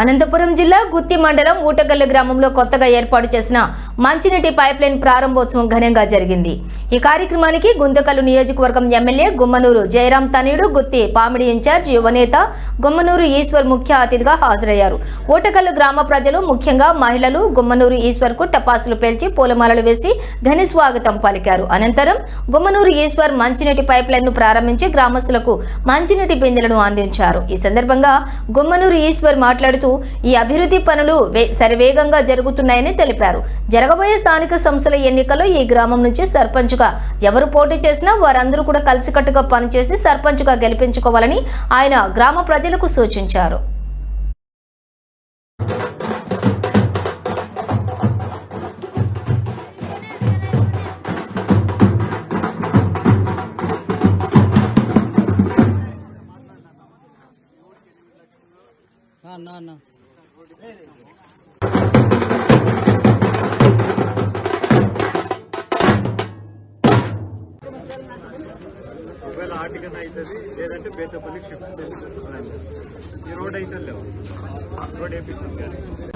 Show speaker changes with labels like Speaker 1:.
Speaker 1: అనంతపురం జిల్లా గుత్తి మండలం ఊటగల్లు గ్రామంలో కొత్తగా ఏర్పాటు చేసిన మంచినీటి పైప్లైన్ ప్రారంభోత్సవం ఘనంగా జరిగింది. ఈ కార్యక్రమానికి గుంతకల్లు నియోజకవర్గం ఎమ్మెల్యే గుమ్మనూరు జయరాం తనయుడు, గుత్తి పామిడి ఇన్ఛార్జ్ యువనేత గుమ్మనూరు ఈశ్వర్ ముఖ్య అతిథిగా హాజరయ్యారు. ఊటగల్లు గ్రామ ప్రజలు, ముఖ్యంగా మహిళలు గుమ్మనూరు ఈశ్వర్ కు టపాసులు పేల్చి పూలమాలలు వేసి ఘన స్వాగతం పలికారు. అనంతరం గుమ్మనూరు ఈశ్వర్ మంచినీటి పైప్లైన్ ను ప్రారంభించి గ్రామస్తులకు మంచినీటి బిందెలను అందించారు. ఈ సందర్భంగా గుమ్మనూరు ఈశ్వర్ మాట్లాడుతూ ఈ అభివృద్ధి పనులు శరవేగంగా జరుగుతున్నాయని తెలిపారు. జరగబోయే స్థానిక సంస్థల ఎన్నికల్లో ఈ గ్రామం నుంచి సర్పంచ్గా ఎవరు పోటీ చేసినా వారందరూ కూడా కలిసికట్టుగా పనిచేసి సర్పంచ్గా గెలిపించుకోవాలని ఆయన గ్రామ ప్రజలకు సూచించారు.
Speaker 2: ఒకవేళ ఆర్టికల్ అవుతుంది లేదంటే బేతపల్లికి షిఫ్ట్ చేస్తుంది. ఈ రోడ్ అయితే లేవు, రోడ్ వేపిస్తుంది.